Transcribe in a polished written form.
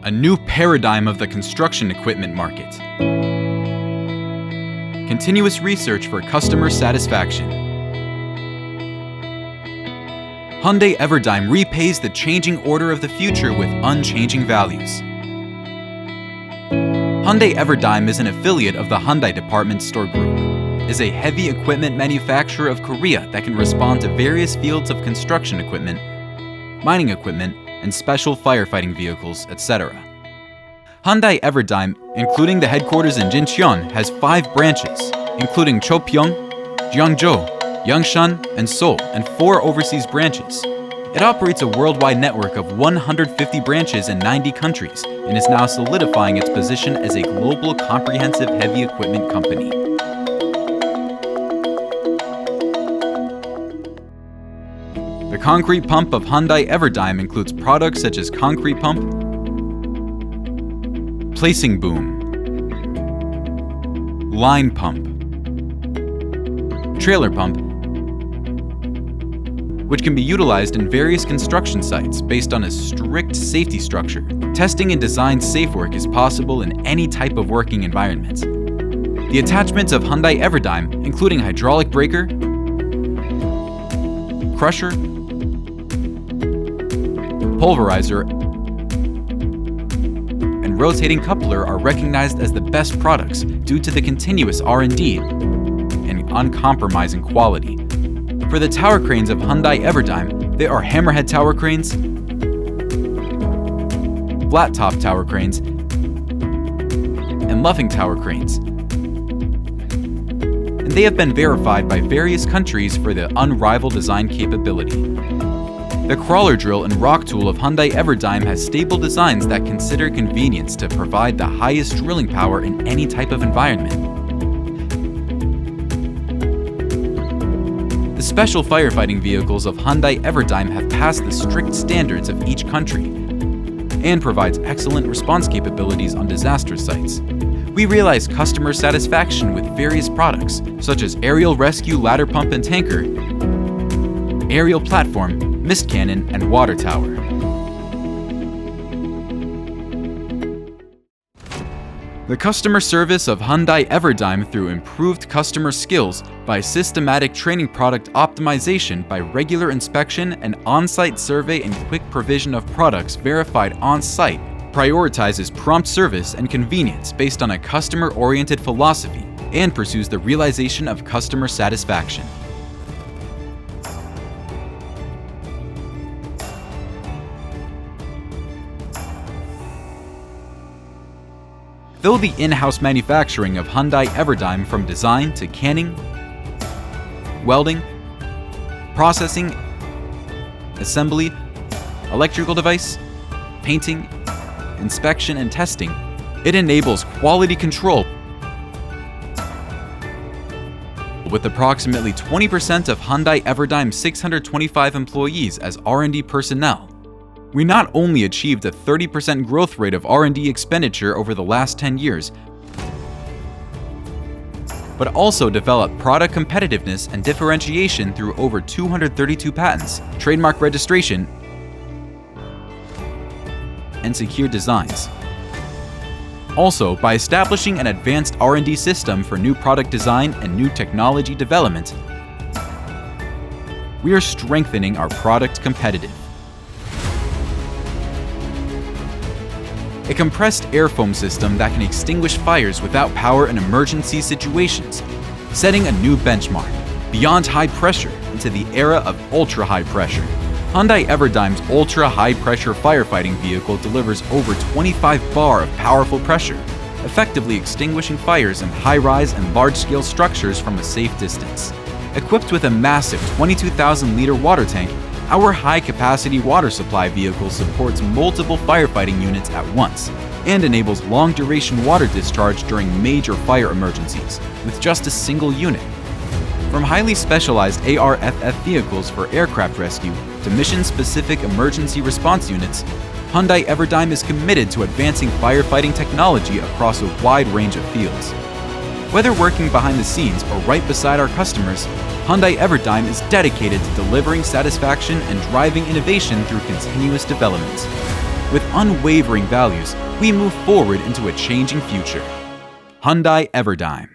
a new paradigm of the construction equipment market. Continuous research for customer satisfaction. Hyundai EVERDIGM repays the changing order of the future with unchanging values. Hyundai EVERDIGM is an affiliate of the Hyundai Department Store Group, is a heavy equipment manufacturer of Korea that can respond to various fields of construction equipment, mining equipment, and special firefighting vehicles, etc. Hyundai EVERDIGM, including the headquarters in Jincheon, has 5 branches, including Chopyeong, Jeongjo, Yongshan, and Seoul, and 4 overseas branches. It operates a worldwide network of 150 branches in 90 countries and is now solidifying its position as a global comprehensive heavy equipment company. The concrete pump of Hyundai EVERDIGM includes products such as concrete pump, placing boom, line pump, trailer pump, which can be utilized in various construction sites based on a strict safety structure. Testing and design safe work is possible in any type of working environment. The attachments of Hyundai EVERDIGM, including hydraulic breaker, crusher, pulverizer, and rotating coupler are recognized as the best products due to the continuous R&D and uncompromising quality. For the tower cranes of Hyundai EVERDIGM, they are hammerhead tower cranes, flat top tower cranes, and luffing tower cranes. And they have been verified by various countries for their unrivaled design capability. The crawler drill and rock tool of Hyundai EVERDIGM has stable designs that consider convenience to provide the highest drilling power in any type of environment. The special firefighting vehicles of Hyundai EVERDIGM have passed the strict standards of each country and provides excellent response capabilities on disaster sites. We realize customer satisfaction with various products such as aerial rescue ladder pump and tanker, aerial platform, mist cannon, and water tower. The customer service of Hyundai EVERDIGM through improved customer skills by systematic training, product optimization by regular inspection and on-site survey and quick provision of products verified on-site, prioritizes prompt service and convenience based on a customer-oriented philosophy and pursues the realization of customer satisfaction. Though the in-house manufacturing of Hyundai EVERDIGM from design to canning, welding, processing, assembly, electrical device, painting, inspection, and testing, it enables quality control with approximately 20% of Hyundai EVERDIGM's 625 employees as R&D personnel. We not only achieved a 30% growth rate of R&D expenditure over the last 10 years, but also developed product competitiveness and differentiation through over 232 patents, trademark registration, and secure designs. Also, by establishing an advanced R&D system for new product design and new technology development, we are strengthening our product competitiveness. A compressed air foam system that can extinguish fires without power in emergency situations, setting a new benchmark beyond high pressure into the era of ultra-high pressure. Hyundai EVERDIGM's ultra-high pressure firefighting vehicle delivers over 25 bar of powerful pressure, effectively extinguishing fires in high-rise and large-scale structures from a safe distance. Equipped with a massive 22,000-liter water tank, our high-capacity water supply vehicle supports multiple firefighting units at once and enables long-duration water discharge during major fire emergencies with just a single unit. From highly specialized ARFF vehicles for aircraft rescue to mission-specific emergency response units, Hyundai EVERDIGM is committed to advancing firefighting technology across a wide range of fields. Whether working behind the scenes or right beside our customers, Hyundai EVERDIGM is dedicated to delivering satisfaction and driving innovation through continuous development. With unwavering values, we move forward into a changing future. Hyundai EVERDIGM.